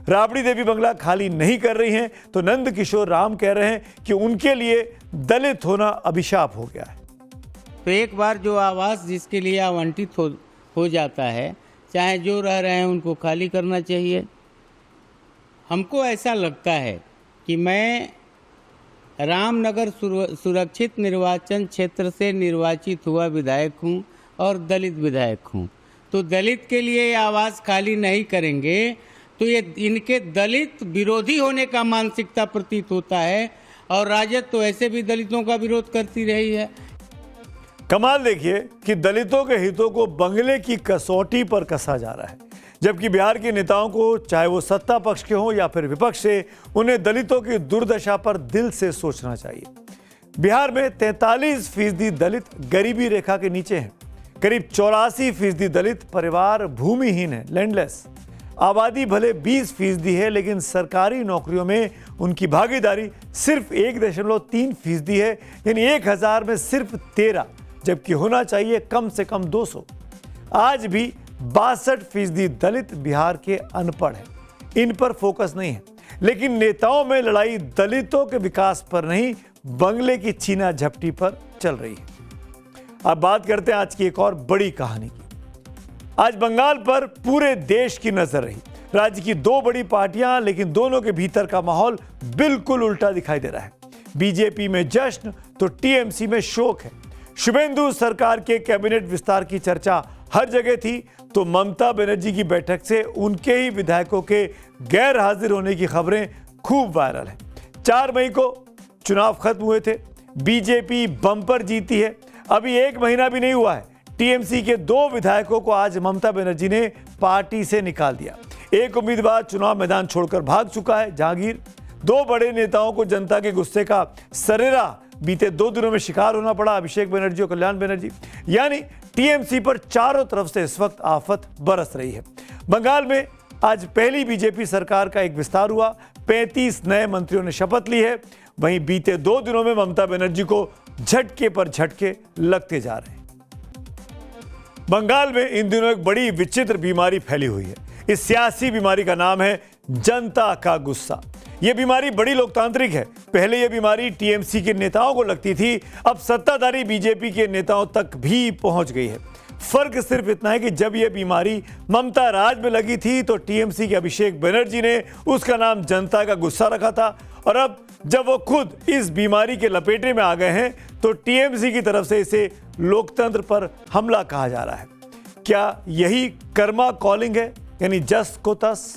राबड़ी देवी बंगला खाली नहीं कर रही हैं तो नंद किशोर राम कह रहे हैं कि उनके लिए दलित होना अभिशाप हो गया है। तो एक बार जो आवास जिसके लिए आवंटित हो जाता है, चाहे जो रह रहे हैं उनको खाली करना चाहिए। हमको ऐसा लगता है कि मैं रामनगर सुरक्षित निर्वाचन क्षेत्र से निर्वाचित हुआ विधायक हूं और दलित विधायक हूं, तो दलित के लिए आवास खाली नहीं करेंगे तो ये इनके दलित विरोधी होने का मानसिकता प्रतीत होता है। और राजद तो ऐसे भी दलितों का विरोध करती रही है। कमाल देखिए कि दलितों के हितों को बंगले की कसौटी पर कसा जा रहा है, जबकि बिहार के नेताओं को, चाहे वो सत्ता पक्ष के हों या फिर विपक्ष से, उन्हें दलितों की दुर्दशा पर दिल से सोचना चाहिए। बिहार में 43% दलित गरीबी रेखा के नीचे हैं। करीब 84% दलित परिवार भूमिहीन है, लैंडलेस। आबादी भले 20% है, लेकिन सरकारी नौकरियों में उनकी भागीदारी सिर्फ 1.3% है, यानी 1000 में सिर्फ 13, जबकि होना चाहिए कम से कम 200। आज भी 62% दलित बिहार के अनपढ़ हैं। इन पर फोकस नहीं है, लेकिन नेताओं में लड़ाई दलितों के विकास पर नहीं, बंगले की छीना झपटी पर चल रही है। अब बात करते हैं आज की एक और बड़ी कहानी की। आज बंगाल पर पूरे देश की नजर रही। राज्य की 2 बड़ी पार्टियां, लेकिन दोनों के भीतर का माहौल बिल्कुल उल्टा दिखाई दे रहा है। बीजेपी में जश्न तो टीएमसी में शोक है। शुभेंदु सरकार के कैबिनेट विस्तार की चर्चा हर जगह थी, तो ममता बनर्जी की बैठक से उनके ही विधायकों के गैर हाजिर होने की खबरें खूब वायरल हैं। 4 मई को चुनाव खत्म हुए थे, बीजेपी बम्पर जीती है। अभी 1 महीना भी नहीं हुआ है, टीएमसी के 2 विधायकों को आज ममता बनर्जी ने पार्टी से निकाल दिया। एक उम्मीदवार चुनाव मैदान छोड़कर भाग चुका है, जहांगीर। 2 बड़े नेताओं को जनता के गुस्से का सरेरा बीते 2 दिनों में शिकार होना पड़ा, अभिषेक बनर्जी और कल्याण बनर्जी। यानी टीएमसी पर चारों तरफ से इस वक्त आफत बरस रही है। बंगाल में आज पहली बीजेपी सरकार का एक विस्तार हुआ, 35 नए मंत्रियों ने शपथ ली है। वहीं बीते 2 दिनों में ममता बनर्जी को झटके पर झटके लगते जा रहे हैं। बंगाल में इन दिनों एक बड़ी विचित्र बीमारी फैली हुई है। इस सियासी बीमारी का नाम है जनता का गुस्सा। यह बीमारी बड़ी लोकतांत्रिक है। पहले यह बीमारी टीएमसी के नेताओं को लगती थी, अब सत्ताधारी बीजेपी के नेताओं तक भी पहुंच गई है। फर्क सिर्फ इतना है कि जब यह बीमारी ममता राज में लगी थी तो टीएमसी के अभिषेक बनर्जी ने उसका नाम जनता का गुस्सा रखा था, और अब जब वो खुद इस बीमारी के लपेटे में आ गए हैं तो टीएमसी की तरफ से इसे लोकतंत्र पर हमला कहा जा रहा है। क्या यही कर्मा कॉलिंग है, यानी जस को तस?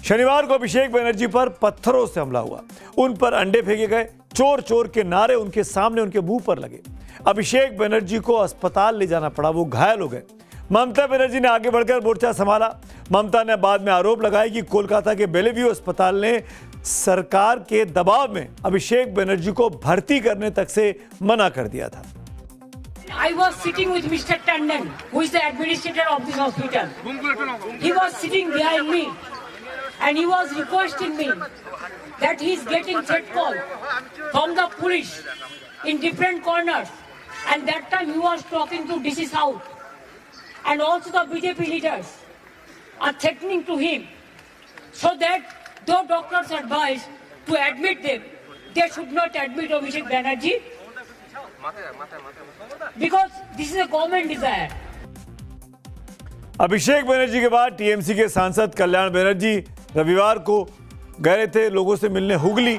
शनिवार को अभिषेक बनर्जी पर पत्थरों से हमला हुआ, उन पर अंडे फेंके गए, चोर चोर के नारे उनके सामने उनके मुंह पर लगे। अभिषेक बनर्जी को अस्पताल ले जाना पड़ा, वो घायल हो गए। ममता बनर्जी ने आगे बढ़कर मोर्चा संभाला। ममता ने बाद में आरोप लगाया कि कोलकाता के बेलेव्यू अस्पताल ने सरकार के दबाव में अभिषेक बनर्जी को भर्ती करने तक से मना कर दिया था। I was sitting with Mr. Tandon, who is the administrator of this hospital. He was sitting behind me and he was requesting me that he is getting threat call from the police in different corners, and that time he was talking to DC South, and also the BJP leaders are threatening to him, so that though doctors advise to admit them, they should not admit Abhishek Banerjee because this is a government desire. Abhishek Banerjee के बाद TMC के सांसद कल्याण बनर्जी रविवार को गए थे लोगों से मिलने हुगली।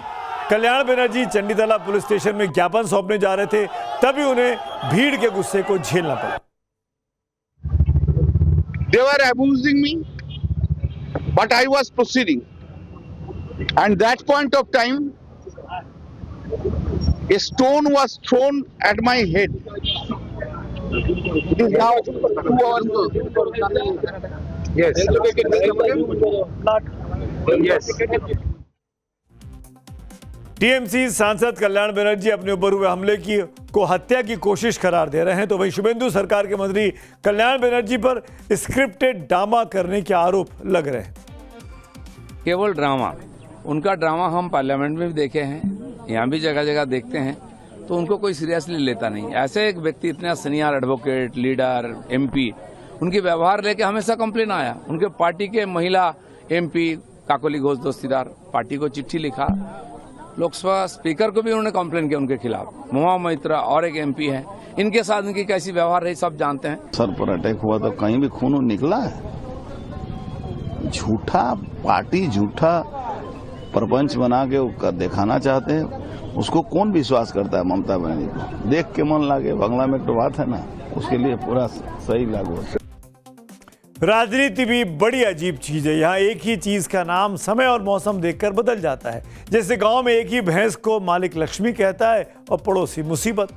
कल्याण बनर्जी चंडीतला पुलिस स्टेशन में ज्ञापन सौंपने जा रहे थे, तभी उन्हें भीड़ के गुस्से को झेलना पड़ा। They were abusing me, but I was proceeding. And that point of time, a stone was thrown at my head. It is now 2 hours ago. Yes. Yes. TMC सांसद कल्याण बनर्जी अपने ऊपर हुए हमले को हत्या की कोशिश करार दे रहे हैं, तो वहीं शुभेंदु सरकार के मंत्री कल्याण बनर्जी पर स्क्रिप्टेड ड्रामा करने के आरोप लग रहे हैं। केवल ड्रामा, उनका ड्रामा हम पार्लियामेंट में भी देखे हैं, यहाँ भी जगह जगह देखते हैं, तो उनको कोई सीरियसली लेता नहीं। ऐसे एक व्यक्ति इतना सीनियर एडवोकेट, लीडर, एमपी, उनके व्यवहार लेके हमेशा कंप्लेन आया। उनके पार्टी के महिला एमपी काकोली घोष दस्तीदार पार्टी को चिट्ठी लिखा, लोकसभा स्पीकर को भी उन्होंने कंप्लेन किया उनके खिलाफ। मोमा मैत्रा और एक एमपी है, इनके साथ इनकी कैसी व्यवहार रही सब जानते हैं। सर पर अटैक हुआ तो कहीं भी खून निकला है? झूठा पार्टी, झूठा प्रपंच बना के दिखाना चाहते हैं, उसको कौन विश्वास करता है? ममता बनर्जी को देख के मन लागे, बंगला में एक तो बात है ना, उसके लिए पूरा सही लागू है। राजनीति भी बड़ी अजीब चीज है। यहाँ एक ही चीज का नाम समय और मौसम देखकर बदल जाता है। जैसे गांव में एक ही भैंस को मालिक लक्ष्मी कहता है और पड़ोसी मुसीबत।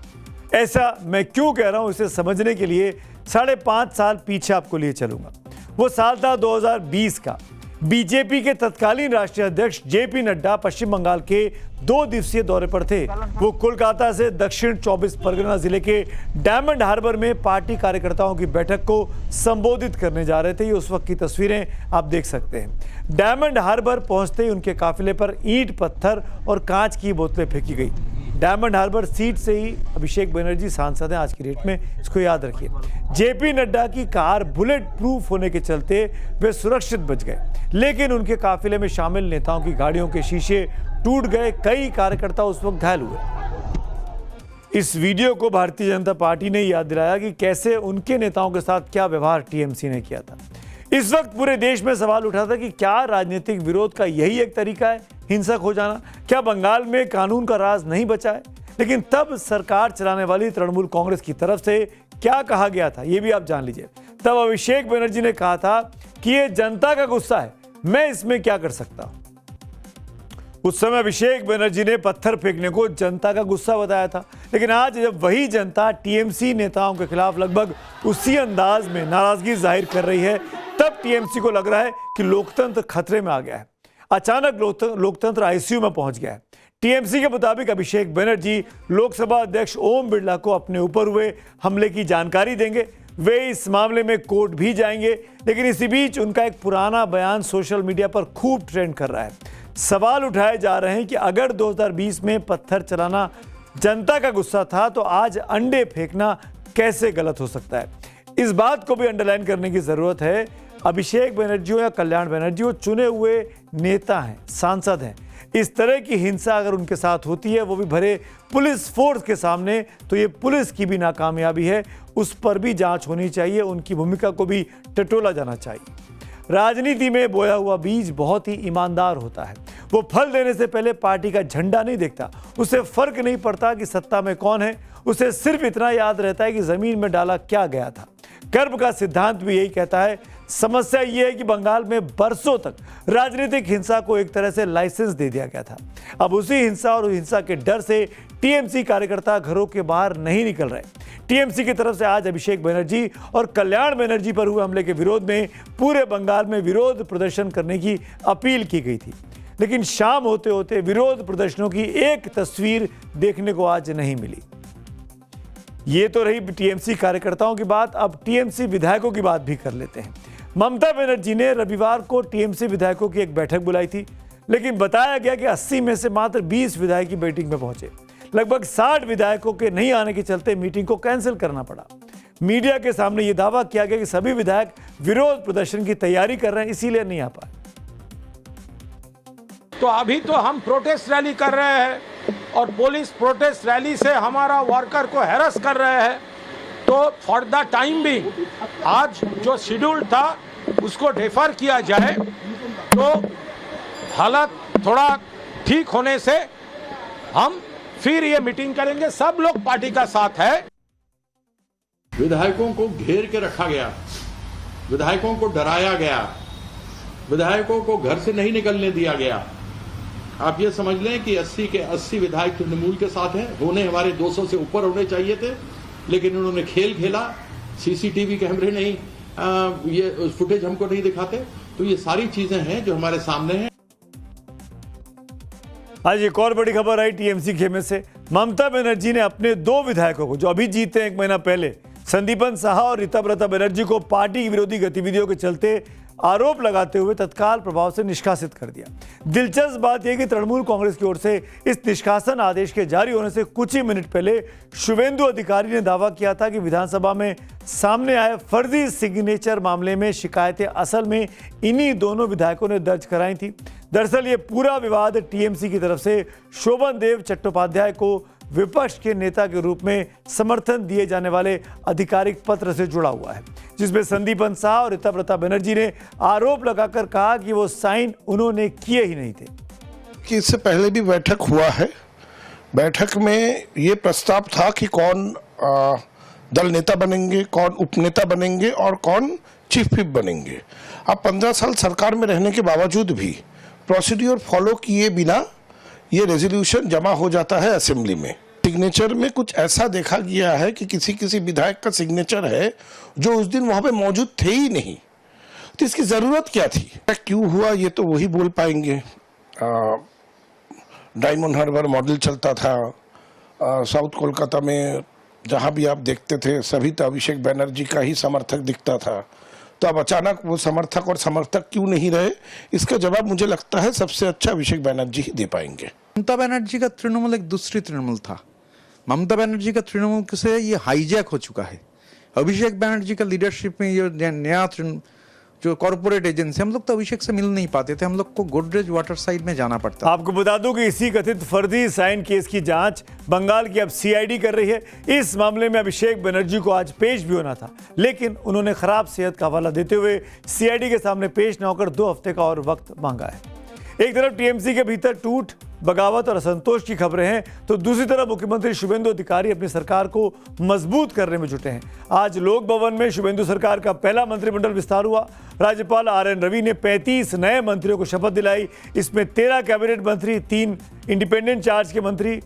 ऐसा मैं क्यों कह रहा हूं, इसे समझने के लिए 5.5 साल पीछे आपको लिए चलूंगा। वो साल था 2020 का। बीजेपी के तत्कालीन राष्ट्रीय अध्यक्ष जेपी नड्डा पश्चिम बंगाल के 2 दिवसीय दौरे पर थे। वो कोलकाता से दक्षिण 24 परगना जिले के डायमंड हार्बर में पार्टी कार्यकर्ताओं की बैठक को संबोधित करने जा रहे थे। ये उस वक्त की तस्वीरें आप देख सकते हैं। डायमंड हार्बर पहुंचते ही उनके काफिले पर ईंट, पत्थर और कांच की बोतलें फेंकी गई। डायमंड हार्बर सीट से ही अभिषेक बनर्जी सांसद हैं आज की डेट में, इसको याद रखिए। जेपी नड्डा की कार बुलेट प्रूफ होने के चलते वे सुरक्षित बच गए, लेकिन उनके काफिले में शामिल नेताओं की गाड़ियों के शीशे टूट गए। कई कार्यकर्ता उस वक्त घायल हुए। इस वीडियो को भारतीय जनता पार्टी ने याद दिलाया कि कैसे उनके नेताओं के साथ क्या व्यवहार टीएमसी ने किया था। इस वक्त पूरे देश में सवाल उठा था कि क्या राजनीतिक विरोध का यही एक तरीका है, हिंसक हो जाना? क्या बंगाल में कानून का राज नहीं बचा है? लेकिन तब सरकार चलाने वाली तृणमूल कांग्रेस की तरफ से क्या कहा गया था, ये भी आप जान लीजिए। तब अभिषेक बनर्जी ने कहा था कि ये जनता का गुस्सा है, मैं इसमें क्या कर सकता हूं। उस समय अभिषेक बनर्जी ने पत्थर फेंकने को जनता का गुस्सा बताया था, लेकिन आज जब वही जनता टीएमसी नेताओं के खिलाफ लगभग उसी अंदाज में नाराजगी जाहिर कर रही है, तब टीएमसी को लग रहा है कि लोकतंत्र खतरे में आ गया है। अचानक लोकतंत्र आईसीयू में पहुंच गया है। टीएमसी के मुताबिक अभिषेक बनर्जी लोकसभा अध्यक्ष ओम बिरला को अपने ऊपर हुए हमले की जानकारी देंगे। वे इस मामले में कोर्ट भी जाएंगे, लेकिन इसी बीच उनका एक पुराना बयान सोशल मीडिया पर खूब ट्रेंड कर रहा है। सवाल उठाए जा रहे हैं कि अगर 2020 में पत्थर चलाना जनता का गुस्सा था, तो आज अंडे फेंकना कैसे गलत हो सकता है। इस बात को भी अंडरलाइन करने की जरूरत है। अभिषेक बनर्जी हो या कल्याण बनर्जी हो, चुने हुए नेता हैं, सांसद हैं। इस तरह की हिंसा अगर उनके साथ होती है, वो भी भरे पुलिस फोर्स के सामने, तो ये पुलिस की भी नाकामयाबी है। उस पर भी जांच होनी चाहिए, उनकी भूमिका को भी टटोला जाना चाहिए। राजनीति में बोया हुआ बीज बहुत ही ईमानदार होता है। वो फल देने से पहले पार्टी का झंडा नहीं देखता, उसे फर्क नहीं पड़ता कि सत्ता में कौन है, उसे सिर्फ इतना याद रहता है कि जमीन में डाला क्या गया था। कर्म का सिद्धांत भी यही कहता है। समस्या ये है कि बंगाल में बरसों तक राजनीतिक हिंसा को एक तरह से लाइसेंस दे दिया गया था। अब उसी हिंसा और हिंसा के डर से टीएमसी कार्यकर्ता घरों के बाहर नहीं निकल रहे। टीएमसी की तरफ से आज अभिषेक बनर्जी और कल्याण बनर्जी पर हुए हमले के विरोध में पूरे बंगाल में विरोध प्रदर्शन करने की अपील की गई थी, लेकिन शाम होते होते विरोध प्रदर्शनों की एक तस्वीर देखने को आज नहीं मिली। ये तो रही टीएमसी कार्यकर्ताओं की बात। अब टीएमसी विधायकों की बात भी कर लेते हैं। ममता बनर्जी ने रविवार को टीएमसी विधायकों की एक बैठक बुलाई थी, लेकिन बताया गया कि 80 में से मात्र 20 विधायक की मीटिंग में पहुंचे। लगभग 60 विधायकों के नहीं आने के चलते मीटिंग को कैंसिल करना पड़ा। मीडिया के सामने यह दावा किया गया कि सभी विधायक विरोध प्रदर्शन की तैयारी कर रहे हैं, इसीलिए नहीं आ पाए। तो अभी तो हम प्रोटेस्ट रैली कर रहे हैं और पुलिस प्रोटेस्ट रैली से हमारा वर्कर को हैरेस कर रहे हैं। तो फॉर द टाइम भी आज जो शेड्यूल था उसको डिफर किया जाए, तो हालत थोड़ा ठीक होने से हम फिर ये मीटिंग करेंगे। सब लोग पार्टी का साथ है। विधायकों को घेर के रखा गया, विधायकों को डराया गया, विधायकों को घर से नहीं निकलने दिया गया, आप ये समझ लें कि 80 के 80 विधायक तृणमूल के साथ हैं, होने हमारे 200 से ऊपर होने चाहिए थे, लेकिन उन्होंने खेल खेला। सीसीटीवी कैमरे नहीं, ये फुटेज हमको नहीं दिखाते। तो ये सारी चीजें हैं जो हमारे सामने हैं। आज एक और बड़ी खबर आई टीएमसी खेमे से। ममता बनर्जी ने अपने 2 विधायकों को जो अभी जीते हैं 1 महीना पहले, संदीपन साहा और ऋतव्रता बनर्जी को पार्टी की विरोधी गतिविधियों के चलते आरोप लगाते हुए तत्काल प्रभाव से निष्कासित कर दिया। दिलचस्प बात यह कि तृणमूल कांग्रेस की ओर से इस निष्कासन आदेश के जारी होने से कुछ ही मिनट पहले शुभेंदु अधिकारी ने दावा किया था कि विधानसभा में सामने आए फर्जी सिग्नेचर मामले में शिकायतें असल में इन्हीं दोनों विधायकों ने दर्ज कराई थी। दरअसल ये पूरा विवाद टीएमसी की तरफ से शोभन देव चट्टोपाध्याय को विपक्ष के नेता के रूप में समर्थन दिए जाने वाले आधिकारिक पत्र से जुड़ा हुआ है, जिसमें संदीपन साहा और ऋतव्रता बनर्जी ने आरोप लगाकर कहा कि वो साइन उन्होंने किए ही नहीं थे। कि इससे पहले भी बैठक हुआ है। बैठक में ये प्रस्ताव था कि कौन दल नेता बनेंगे, कौन उपनेता बनेंगे और कौन चीफ व्हिप बनेंगे। अब 15 साल सरकार में रहने के बावजूद भी प्रोसीड्यूर फॉलो किए बिना ये रेजोल्यूशन जमा हो जाता है असेंबली में। सिग्नेचर में कुछ ऐसा देखा गया है कि किसी विधायक का सिग्नेचर है जो उस दिन वहां पे मौजूद थे ही नहीं। तो इसकी जरूरत क्या थी, क्यों हुआ, ये तो वही बोल पाएंगे। डायमंड हार्बर मॉडल चलता था साउथ कोलकाता में, जहां भी आप देखते थे सभी तो अभिषेक बनर्जी का ही समर्थक दिखता था। तो अब अचानक वो समर्थक और समर्थक क्यों नहीं रहे, इसका जवाब मुझे लगता है सबसे अच्छा अभिषेक बनर्जी ही दे पाएंगे। ममता बनर्जी का तृणमूल एक दूसरी तृणमूल था। ममता बनर्जी का तृणमूल से ये हाईजैक हो चुका है। अभिषेक बनर्जी का लीडरशिप में ये नया जो कॉर्पोरेट एजेंसी, हम लोग तो अभिषेक से मिल नहीं पाते थे, हम लोग को गोदरेज वाटर साइड में जाना पड़ता। आपको बता दूं कि इसी कथित फर्जी साइन केस की जांच बंगाल की अब सीआईडी कर रही है। इस मामले में अभिषेक बनर्जी को आज पेश भी होना था, लेकिन उन्होंने खराब सेहत का हवाला देते हुए सीआईडी के सामने पेश न होकर 2 हफ्ते का और वक्त मांगा है। एक तरफ टीएमसी के भीतर टूट, बगावत और असंतोष की खबरें हैं, तो दूसरी तरफ मुख्यमंत्री शुभेंदु अधिकारी अपनी सरकार को मजबूत करने में जुटे हैं। आज लोक भवन में शुभेंदु सरकार का पहला मंत्रिमंडल विस्तार हुआ। राज्यपाल आरएन रवि ने 35 नए मंत्रियों को शपथ दिलाई। इसमें 13 कैबिनेट मंत्री, 3 इंडिपेंडेंट चार्ज के मंत्री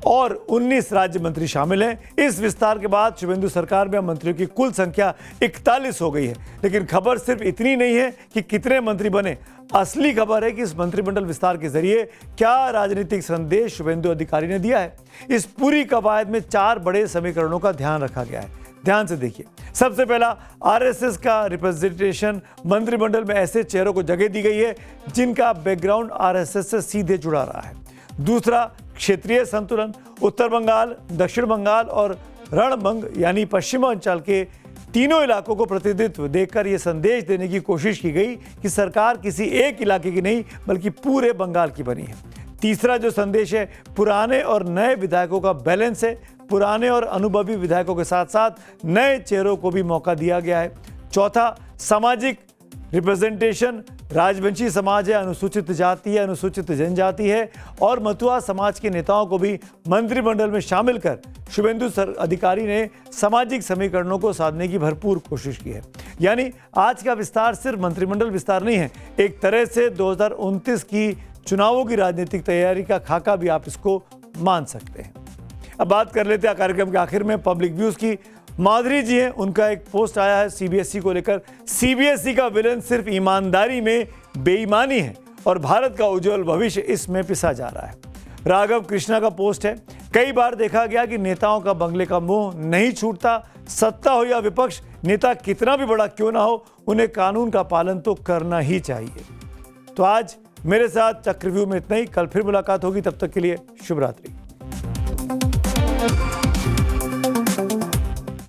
और 19 राज्य मंत्री शामिल हैं। इस विस्तार के बाद शुभेंदु सरकार में मंत्रियों की कुल संख्या 41 हो गई है। लेकिन खबर सिर्फ इतनी नहीं है कि कितने मंत्री बने, असली खबर है कि इस मंत्रिमंडल विस्तार के जरिए क्या राजनीतिक संदेश शुभेंदु अधिकारी ने दिया है। इस पूरी कवायद में 4 बड़े समीकरणों का ध्यान रखा गया है। ध्यान से देखिए। सबसे पहला, आरएसएस का रिप्रेजेंटेशन। मंत्रिमंडल में ऐसे चेहरों को जगह दी गई है जिनका बैकग्राउंड आरएसएस से सीधे जुड़ा रहा है। दूसरा, क्षेत्रीय संतुलन। उत्तर बंगाल, दक्षिण बंगाल और रणबंग यानी पश्चिमांचल के तीनों इलाकों को प्रतिनिधित्व देकर यह संदेश देने की कोशिश की गई कि सरकार किसी एक इलाके की नहीं बल्कि पूरे बंगाल की बनी है। तीसरा जो संदेश है, पुराने और नए विधायकों का बैलेंस है। पुराने और अनुभवी विधायकों के साथ साथ नए चेहरों को भी मौका दिया गया है। चौथा, सामाजिक रिप्रेजेंटेशन। राजवंशी समाज है, अनुसूचित जाति है, अनुसूचित जनजाति है और मथुआ समाज के नेताओं को भी मंत्रिमंडल में शामिल कर शुभेंदु अधिकारी ने सामाजिक समीकरणों को साधने की भरपूर कोशिश की है। यानी आज का विस्तार सिर्फ मंत्रिमंडल विस्तार नहीं है, एक तरह से 2029 की चुनावों की राजनीतिक तैयारी का खाका भी आप इसको मान सकते हैं। अब बात कर लेते हैं कार्यक्रम के आखिर में पब्लिक व्यूज की। माधुरी जी हैं, उनका एक पोस्ट आया है सीबीएसई को लेकर। सीबीएसई का विलन सिर्फ ईमानदारी में बेईमानी है और भारत का उज्जवल भविष्य इसमें पिसा जा रहा है। राघव कृष्णा का पोस्ट है। कई बार देखा गया कि नेताओं का बंगले का मोह नहीं छूटता। सत्ता हो या विपक्ष, नेता कितना भी बड़ा क्यों ना हो, उन्हें कानून का पालन तो करना ही चाहिए। तो आज मेरे साथ चक्रव्यूह में इतना ही। कल फिर मुलाकात होगी, तब तक के लिए शुभ रात्रि।